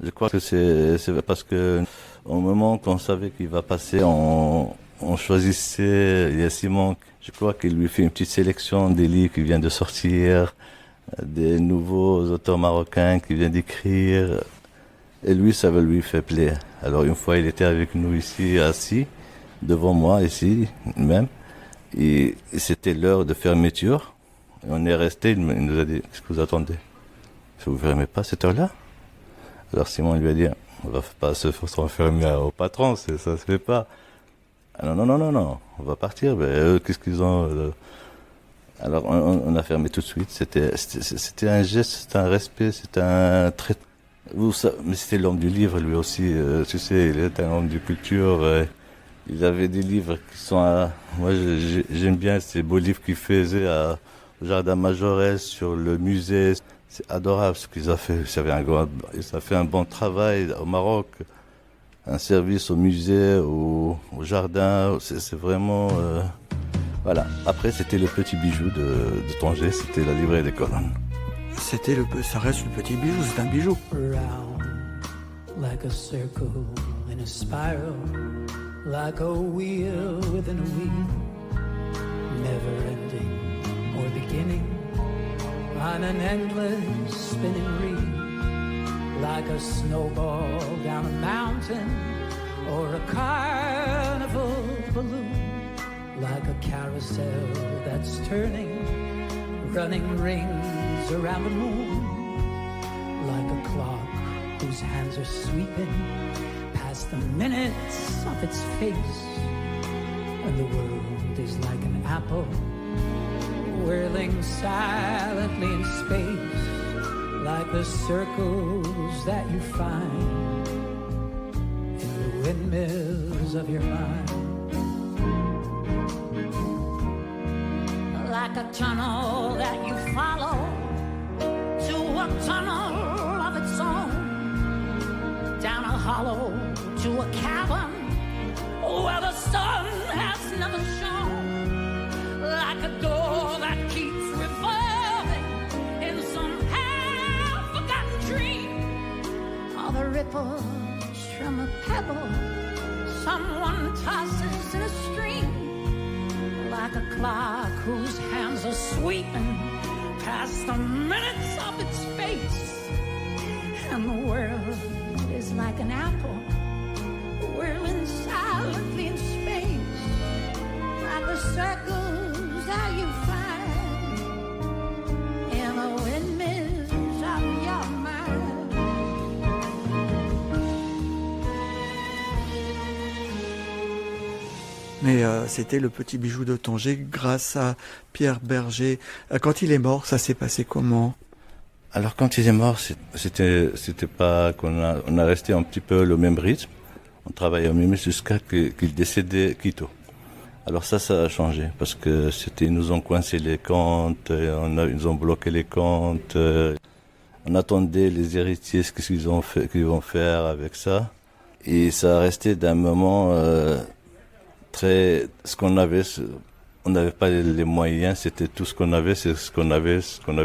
Je crois que c'est parce que au moment qu'on savait qu'il va passer, on choisissait, il y a Simon, je crois qu'il lui fait une petite sélection des livres qui viennent de sortir, des nouveaux auteurs marocains qui viennent d'écrire. Et lui, ça lui fait plaisir. Alors une fois, il était avec nous ici, assis, devant moi, ici même. Et c'était l'heure de fermeture. Et on est resté, il nous a dit, qu'est-ce que vous attendez? Vous ne fermez pas à cette heure-là? Alors Simon lui a dit, on va pas se renfermer au patron, ça se fait pas. Ah non, on va partir. Mais eux, qu'est-ce qu'ils ont Alors on a fermé tout de suite. C'était un geste, c'était un respect, c'était un trait. Mais c'était l'homme du livre lui aussi. Tu sais, il était un homme de culture. Il avait des livres qui sont. Moi, j'aime bien ces beaux livres qu'il faisait au Jardin Majorelle sur le musée. C'est adorable ce qu'ils ont fait. Ils ont fait un bon travail au Maroc. Un service au musée, au jardin. C'est vraiment... Voilà. Après, c'était le petit bijou de Tanger. C'était la librairie des colonnes. Ça reste le petit bijou, c'est un bijou. Round like a circle in a spiral, like a wheel within a wheel, never ending or beginning, on an endless spinning reel, like a snowball down a mountain or a carnival balloon, like a carousel that's turning, running rings around the moon, like a clock whose hands are sweeping past the minutes of its face, and the world is like an apple whirling silently in space, like the circles that you find in the windmills of your mind. Like a tunnel that you follow to a tunnel of its own, down a hollow to a cavern where the sun has never shone, like a door that keeps revolving in some half-forgotten dream, or the ripples from a pebble someone tosses in a stream, like a clock whose hands are sweeping past the minutes of its face, and the world is like an apple whirling silently in space, like the circles that you find in the windmills of your mind. Mais c'était le petit bijou de Tanger grâce à Pierre Berger. Quand il est mort, ça s'est passé comment? Alors quand il est mort, c'était pas on a resté un petit peu le même rythme. On travaillait au même jusqu'à qu'il décédait Quito. Alors ça a changé parce que ils nous ont coincé les comptes, ils nous ont bloqué les comptes. On attendait les héritiers, ce qu'ils vont faire avec ça. Et ça a resté d'un moment ce qu'on avait. On n'avait pas les moyens, c'était tout ce qu'on avait, c'est ce qu'on avait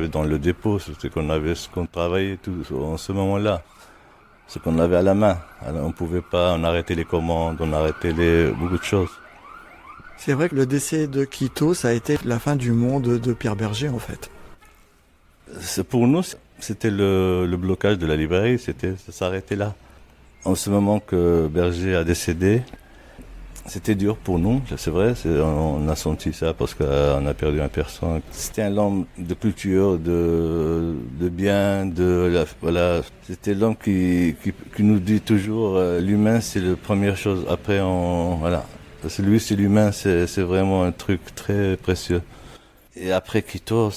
dans le dépôt, c'était ce qu'on travaillait tout en ce moment-là, ce qu'on avait à la main. Alors, on arrêtait les commandes, on arrêtait beaucoup de choses. C'est vrai que le décès de Quito, ça a été la fin du monde de Pierre Berger, en fait. Pour nous, c'était le blocage de la librairie, ça s'arrêtait là. En ce moment que Berger a décédé, c'était dur pour nous, c'est vrai, on a senti ça parce qu'on a perdu une personne. C'était un homme de culture, de bien, voilà. C'était l'homme qui nous dit toujours, l'humain c'est la première chose, après voilà. Parce que lui c'est l'humain, c'est vraiment un truc très précieux. Et après Quito,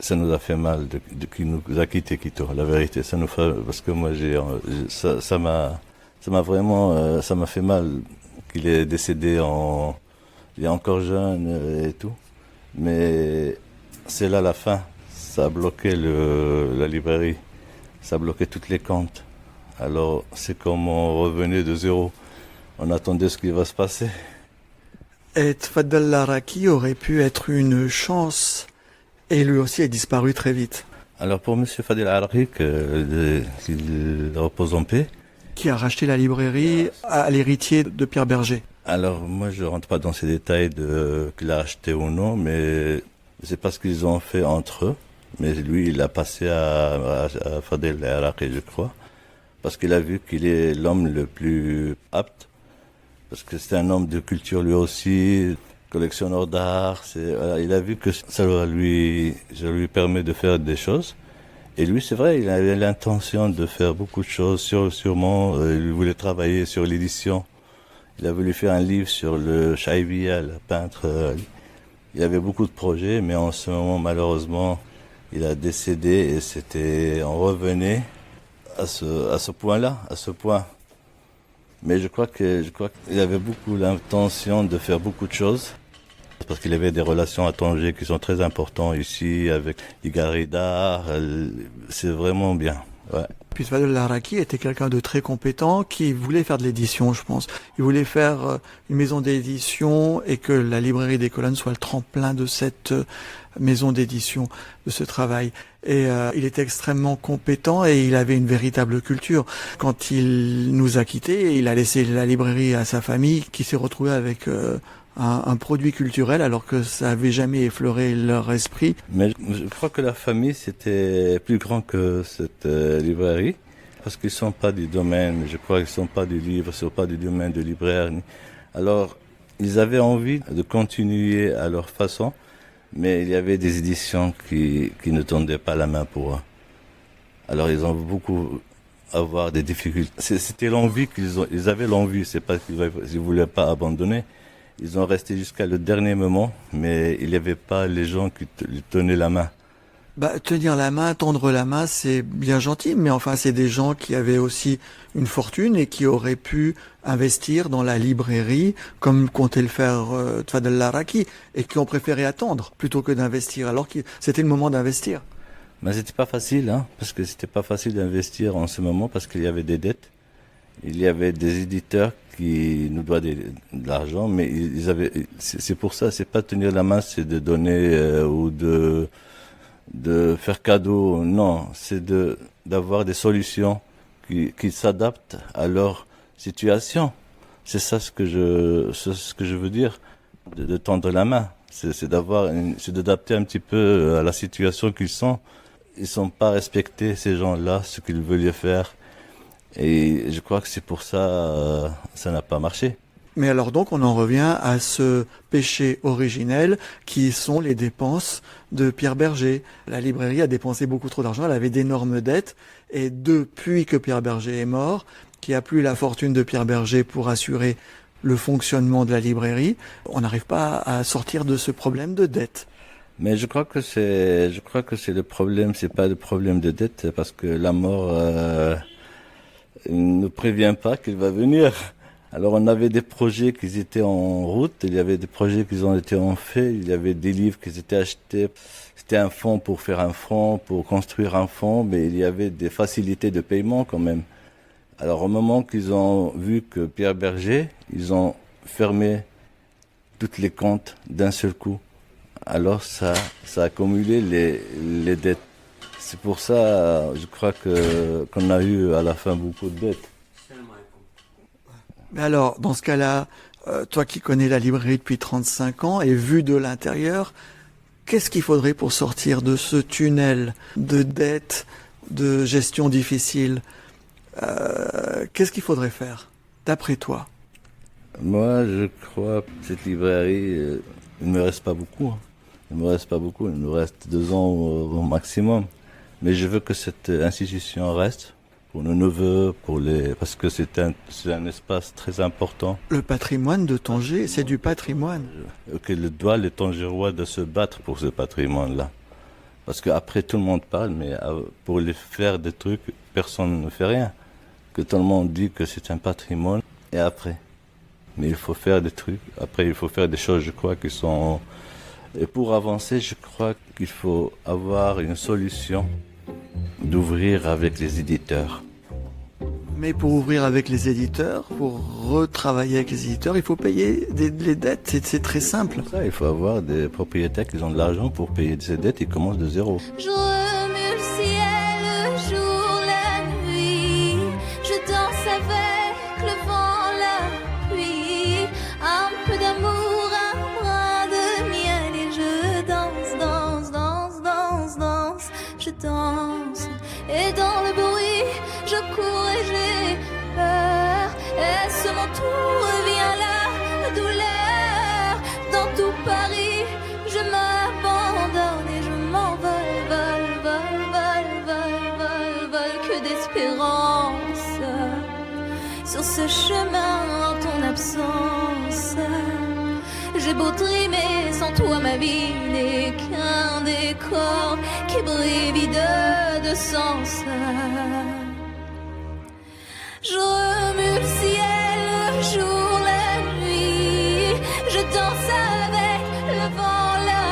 ça nous a fait mal qu'il nous a quitté Quito, la vérité. Ça nous fait, parce que moi ça m'a fait mal qu'il est décédé il est encore jeune et tout. Mais c'est là la fin. Ça a bloqué la librairie. Ça a bloqué toutes les comptes. Alors c'est comme on revenait de zéro. On attendait ce qui va se passer. Et Tfaddel Laraki aurait pu être une chance, et lui aussi est disparu très vite. Alors pour M. Fadel Laraki, qu'il repose en paix. Qui a racheté la librairie à l'héritier de Pierre Berger. Alors moi je rentre pas dans ces détails qu'il a acheté ou non, mais c'est pas ce qu'ils ont fait entre eux. Mais lui il a passé à Fadel Laraki, je crois, parce qu'il a vu qu'il est l'homme le plus apte. Parce que c'est un homme de culture lui aussi, collectionneur d'art. Il a vu que ça lui permet de faire des choses. Et lui, c'est vrai, il avait l'intention de faire beaucoup de choses. Sûrement, il voulait travailler sur l'édition. Il a voulu faire un livre sur le Chaibia, le peintre. Il avait beaucoup de projets, mais en ce moment, malheureusement, il a décédé et on revenait à ce point-là, à ce point. Mais je crois qu'il avait beaucoup l'intention de faire beaucoup de choses. Parce qu'il avait des relations à Tanger qui sont très importantes ici, avec les galeries d'art. C'est vraiment bien. Ouais. Puis Tfaddel Laraki était quelqu'un de très compétent qui voulait faire de l'édition, je pense. Il voulait faire une maison d'édition et que la librairie des colonnes soit le tremplin de cette maison d'édition, de ce travail. Et il était extrêmement compétent et il avait une véritable culture. Quand il nous a quittés, il a laissé la librairie à sa famille qui s'est retrouvée avec un produit culturel alors que ça avait jamais effleuré leur esprit. Mais je crois que la famille c'était plus grand que cette librairie parce qu'ils sont pas du domaine, je crois qu'ils sont pas du livre, ils sont pas du domaine de libraire. Alors ils avaient envie de continuer à leur façon, mais il y avait des éditions qui ne tendaient pas la main pour eux. Alors ils ont beaucoup avoir des difficultés. C'était l'envie ils avaient l'envie, c'est pas qu'ils voulaient pas abandonner. Ils ont resté jusqu'à le dernier moment, mais il n'y avait pas les gens qui lui tenaient la main. Tenir la main, tendre la main, c'est bien gentil, mais enfin, c'est des gens qui avaient aussi une fortune et qui auraient pu investir dans la librairie, comme comptait le faire Tfaddel Laraki, et qui ont préféré attendre plutôt que d'investir, alors que c'était le moment d'investir. Mais c'était pas facile, parce que c'était pas facile d'investir en ce moment, parce qu'il y avait des dettes. Il y avait des éditeurs qui nous doivent de l'argent, mais c'est pour ça, c'est pas tenir la main, c'est de donner ou de faire cadeau. Non, c'est d'avoir des solutions qui s'adaptent à leur situation. C'est ça ce que je veux dire, de tendre la main. C'est d'adapter un petit peu à la situation qu'ils sont. Ils sont pas respectés, ces gens-là, ce qu'ils veulent faire. Et je crois que c'est pour ça ça n'a pas marché. Mais alors donc on en revient à ce péché originel qui sont les dépenses de Pierre Berger. La librairie a dépensé beaucoup trop d'argent, elle avait d'énormes dettes et depuis que Pierre Berger est mort, qui a plus la fortune de Pierre Berger pour assurer le fonctionnement de la librairie, on n'arrive pas à sortir de ce problème de dette. Mais je crois que c'est le problème, c'est pas le problème de dette parce que la mort il ne prévient pas qu'il va venir. Alors on avait des projets qui étaient en route, il y avait des projets qui ont été en fait, il y avait des livres qui étaient achetés. C'était un fonds pour faire un fonds, pour construire un fonds, mais il y avait des facilités de paiement quand même. Alors au moment qu'ils ont vu que Pierre Berger, ils ont fermé toutes les comptes d'un seul coup. Alors ça a accumulé les dettes. C'est pour ça, je crois qu'on a eu à la fin beaucoup de dettes. Mais alors, dans ce cas-là, toi qui connais la librairie depuis 35 ans et vu de l'intérieur, qu'est-ce qu'il faudrait pour sortir de ce tunnel de dettes, de gestion difficile? Qu'est-ce qu'il faudrait faire, d'après toi? Moi, je crois que cette librairie, il ne me reste pas beaucoup. Hein. Il me reste pas beaucoup, il nous reste 2 ans au maximum. Mais je veux que cette institution reste pour nos neveux, parce que c'est un espace très important. Le patrimoine de Tanger, c'est du patrimoine. Que les Tangérois de se battre pour ce patrimoine-là. Parce qu'après, tout le monde parle, mais pour les faire des trucs, personne ne fait rien. Que tout le monde dit que c'est un patrimoine, et après. Mais il faut faire des trucs. Après, il faut faire des choses, je crois, qui sont... Et pour avancer, je crois qu'il faut avoir une solution d'ouvrir avec les éditeurs. Mais pour ouvrir avec les éditeurs, pour retravailler avec les éditeurs, il faut payer les dettes. C'est très simple. Ça, il faut avoir des propriétaires qui ont de l'argent pour payer ces dettes. Ils commencent de zéro. Je remue le ciel, le jour, la nuit. Je danse avec le vent, la pluie. Un peu d'amour, un brin de miel. Et je danse, danse, danse, danse, danse. Je danse. Et dans le bruit, je cours et j'ai peur. Est-ce mon tour? Vient la douleur. Dans tout Paris, je m'abandonne et je m'envole, vole, vole, vole, vole, vole, vole, que d'espérance sur ce chemin en ton absence. J'ai beau trimer, sans toi ma vie n'est qu'un décor qui brille vide de sens. Je remue le ciel, le jour, la nuit. Je danse avec le vent, la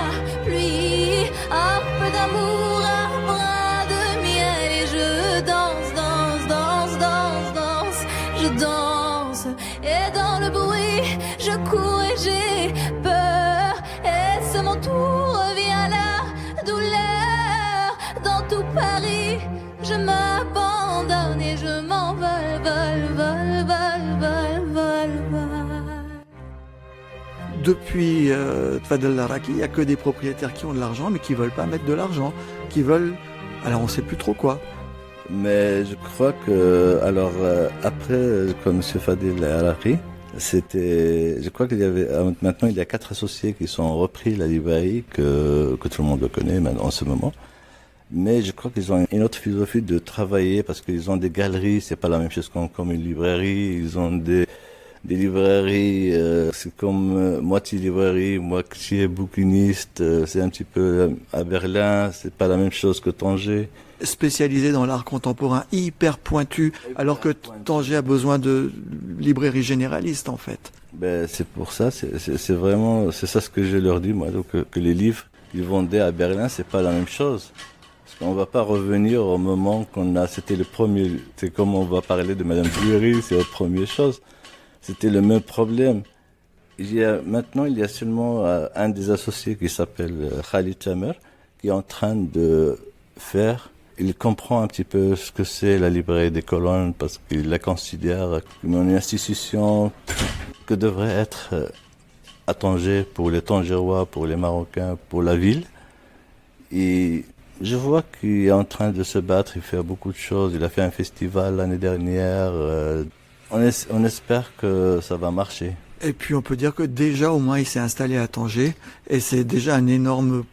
pluie. Un peu d'amour, un brin de miel. Et je danse, danse, danse, danse, danse. Je danse, et dans le bruit, je cours et j'ai peur. Est-ce mon tour? Vient la douleur. Dans tout Paris, je m'abandonne et je m'envole, vole, vole, vole, vole, vole, vole. Depuis Tfadel Laraki, il n'y a que des propriétaires qui ont de l'argent, mais qui veulent pas mettre de l'argent, qui veulent... Alors on sait plus trop quoi. Mais je crois que, alors, après, comme M. Fadel Laraki, je crois qu'il y avait, maintenant il y a 4 associés qui sont repris la librairie, que tout le monde le connaît maintenant en ce moment. Mais je crois qu'ils ont une autre philosophie de travailler parce qu'ils ont des galeries, c'est pas la même chose comme une librairie. Ils ont des librairies, c'est comme moitié librairie, moitié bouquiniste. C'est un petit peu à Berlin, c'est pas la même chose que Tanger. Spécialisé dans l'art contemporain, hyper pointu, alors que Tanger a besoin de librairies généralistes en fait. Ben c'est pour ça, c'est vraiment, c'est ça ce que je leur dis moi, donc que les livres qu'ils vendaient à Berlin, c'est pas la même chose. On va pas revenir au moment c'était le premier, c'est comme on va parler de Madame Buery, c'est la première chose. C'était le même problème. Maintenant, il y a seulement un des associés qui s'appelle Khalid Tamer, qui est en train de faire, il comprend un petit peu ce que c'est la librairie des colonnes parce qu'il la considère comme une institution que devrait être à Tanger pour les Tangérois, pour les Marocains, pour la ville. Et je vois qu'il est en train de se battre, il fait beaucoup de choses. Il a fait un festival l'année dernière. On espère que ça va marcher. Et puis on peut dire que déjà au moins il s'est installé à Tanger et c'est déjà un énorme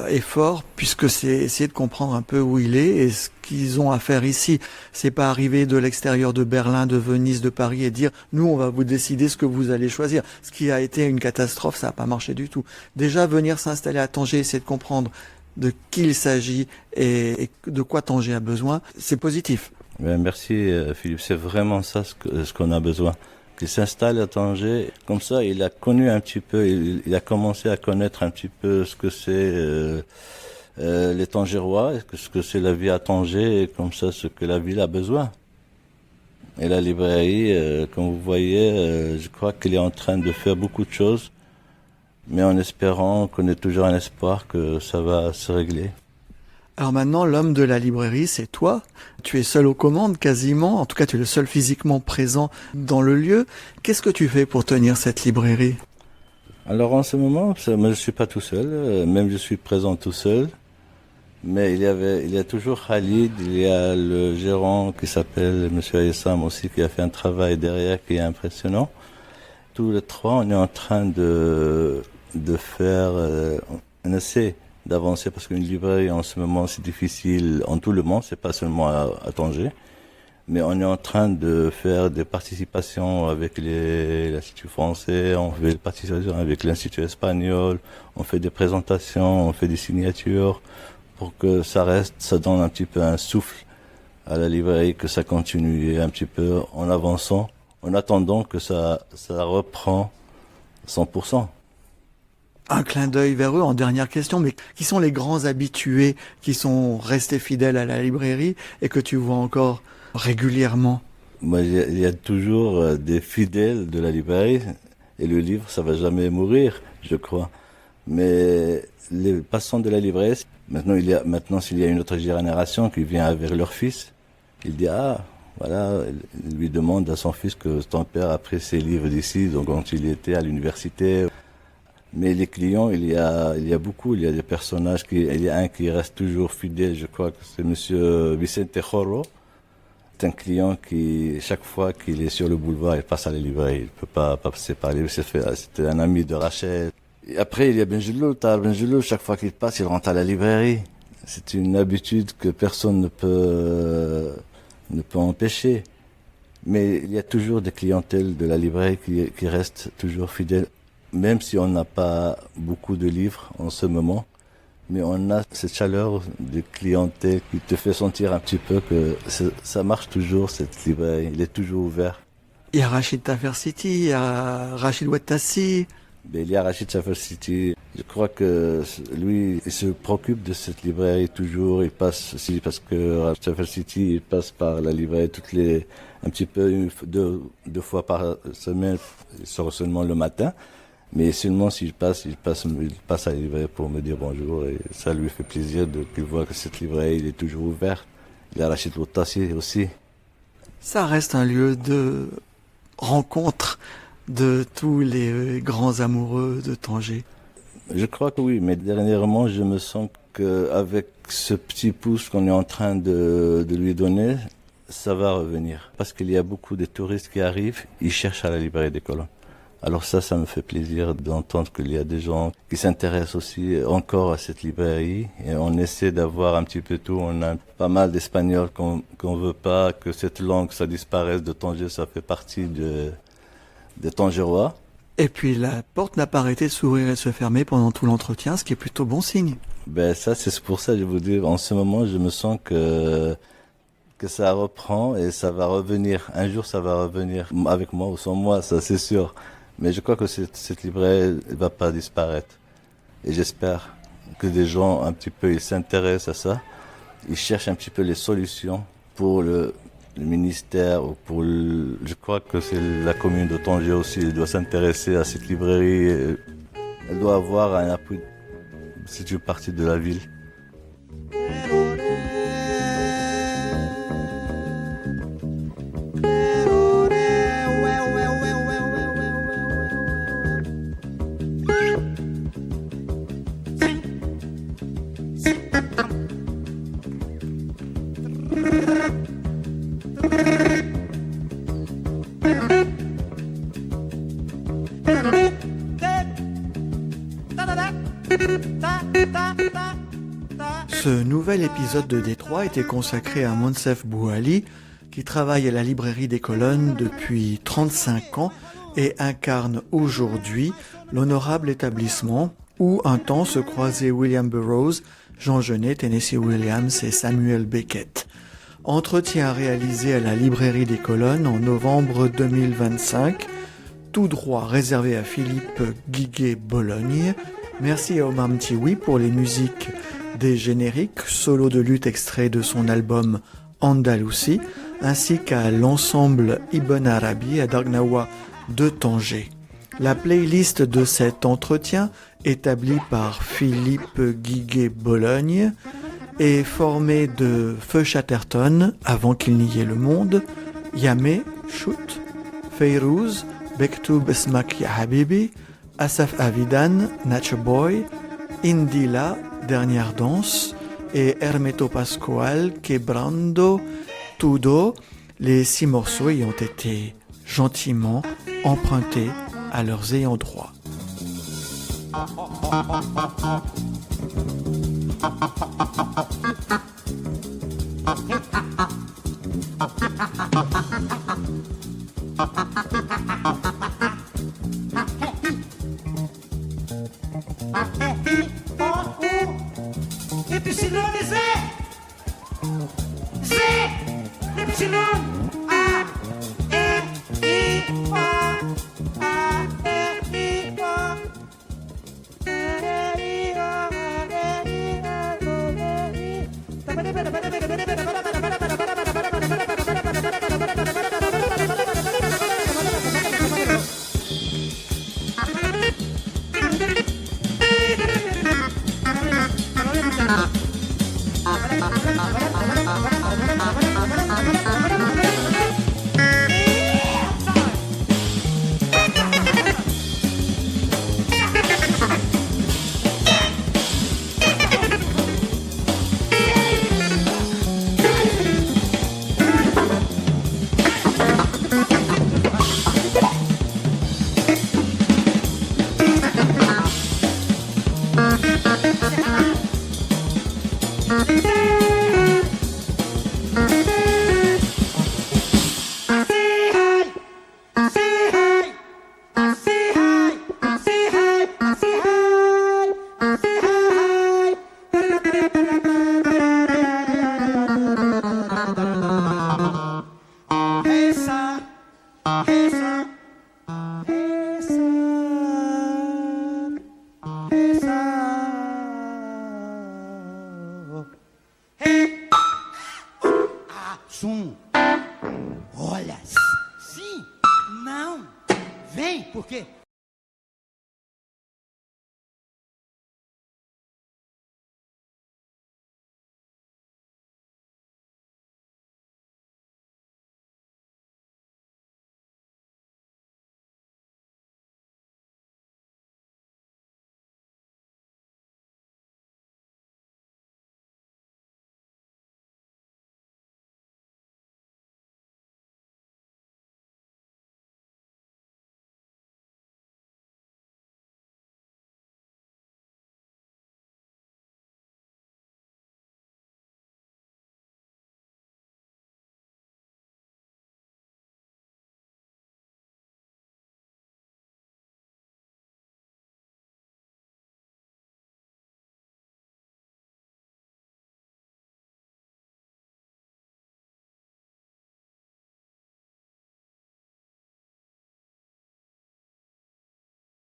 effort puisque c'est essayer de comprendre un peu où il est et ce qu'ils ont à faire ici. C'est pas arriver de l'extérieur de Berlin, de Venise, de Paris et dire nous on va vous décider ce que vous allez choisir. Ce qui a été une catastrophe, ça n'a pas marché du tout. Déjà venir s'installer à Tanger, essayer de comprendre de qui il s'agit et de quoi Tanger a besoin, c'est positif. Merci Philippe, c'est vraiment ça ce qu'on a besoin. Qu'il s'installe à Tanger, comme ça il a connu un petit peu, il a commencé à connaître un petit peu ce que c'est les Tangérois, ce que c'est la vie à Tanger et comme ça ce que la ville a besoin. Et la librairie, comme vous voyez, je crois qu'il est en train de faire beaucoup de choses, mais en espérant qu'on ait toujours un espoir que ça va se régler. Alors maintenant, l'homme de la librairie, c'est toi. Tu es seul aux commandes quasiment. En tout cas, tu es le seul physiquement présent dans le lieu. Qu'est-ce que tu fais pour tenir cette librairie? Alors en ce moment, je suis pas tout seul. Même je suis présent tout seul. Mais il y a toujours Khalid, il y a le gérant qui s'appelle Monsieur Ayessam aussi, qui a fait un travail derrière qui est impressionnant. Tous les trois, on est en train de faire un essai d'avancer, parce qu'une librairie en ce moment c'est difficile en tout le monde, c'est pas seulement à Tanger. Mais on est en train de faire des participations avec l'Institut français, on fait des participations avec l'Institut espagnol, on fait des présentations, on fait des signatures, pour que ça donne un petit peu un souffle à la librairie, que ça continue un petit peu en avançant, en attendant que ça reprend 100%. Un clin d'œil vers eux en dernière question, mais qui sont les grands habitués qui sont restés fidèles à la librairie et que tu vois encore régulièrement? Moi, il y a toujours des fidèles de la librairie, et le livre, ça va jamais mourir, je crois. Mais les passants de la librairie, maintenant s'il y a une autre génération qui vient avec leur fils, il dit voilà, il lui demande à son fils que ton père a pris ses livres d'ici, donc quand il était à l'université. Mais les clients, il y a beaucoup, il y a des personnages il y a un qui reste toujours fidèle, je crois que c'est Monsieur Vicente Jorro. C'est un client qui, chaque fois qu'il est sur le boulevard, il passe à la librairie. Il peut pas passer par lui. C'était un ami de Rachel. Et après, il y a Benjelloul. Benjelloul, chaque fois qu'il passe, il rentre à la librairie. C'est une habitude que personne ne peut empêcher. Mais il y a toujours des clientèles de la librairie qui restent toujours fidèles. Même si on n'a pas beaucoup de livres en ce moment, mais on a cette chaleur de clientèle qui te fait sentir un petit peu que ça marche toujours, cette librairie. Il est toujours ouvert. Il y a Rachid Tafersiti, il y a Rachid Ouattassi. Il y a Rachid Tafersiti. Je crois que lui, il se préoccupe de cette librairie toujours. Il passe aussi, parce que Rachid Tafersiti, il passe par la librairie un petit peu deux fois par semaine. Il sort seulement le matin. Mais seulement s'il passe à la librairie pour me dire bonjour, et ça lui fait plaisir qu'il voit que cette librairie il est toujours ouverte. Il y a Rachid Ouattassi aussi. Ça reste un lieu de rencontre de tous les grands amoureux de Tanger. Je crois que oui, mais dernièrement, je me sens qu'avec ce petit pouce qu'on est en train de lui donner, ça va revenir. Parce qu'il y a beaucoup de touristes qui arrivent, ils cherchent à la librairie des Colonnes. Alors ça me fait plaisir d'entendre qu'il y a des gens qui s'intéressent aussi encore à cette librairie. Et on essaie d'avoir un petit peu tout. On a pas mal d'Espagnols qu'on veut pas que cette langue ça disparaisse de Tanger. Ça fait partie des Tangerois. Et puis la porte n'a pas arrêté de s'ouvrir et de se fermer pendant tout l'entretien, ce qui est plutôt bon signe. Ça, c'est pour ça que je vous dis, en ce moment, je me sens que ça reprend et ça va revenir. Un jour, ça va revenir avec moi ou sans moi, ça c'est sûr. Mais je crois que cette librairie ne va pas disparaître. Et j'espère que des gens, un petit peu, ils s'intéressent à ça. Ils cherchent un petit peu les solutions pour le ministère ou pour je crois que c'est la commune de Tanger aussi. Elle doit s'intéresser à cette librairie. Elle doit avoir un appui. C'est une partie de la ville. Ce nouvel épisode de Détroit était consacré à Monsef Bouali, qui travaille à la librairie des Colonnes depuis 35 ans et incarne aujourd'hui l'honorable établissement où un temps se croisaient William Burroughs, Jean Genet, Tennessee Williams et Samuel Beckett. Entretien réalisé à la librairie des Colonnes en novembre 2025, tout droit réservé à Philippe Guiguet-Bologne. Merci à Omar Mtiwi pour les musiques des génériques, solo de lutte extrait de son album Andalousie, ainsi qu'à l'ensemble Ibn Arabi à Dargnawa de Tanger. La playlist de cet entretien, établie par Philippe Guiguet-Bologne, est formée de Feu Chatterton, Avant qu'il n'y ait le monde, Yamé, Shoot, Feyrouz, Bektoub Esmak Ya Habibi, Asaf Avidan, Nature Boy, Indila, Dernière danse, et Hermeto Pascoal, Quebrando Tudo, les 6 morceaux ayant été gentiment empruntés à leurs ayants droit. Olha, sim, não, vem, porque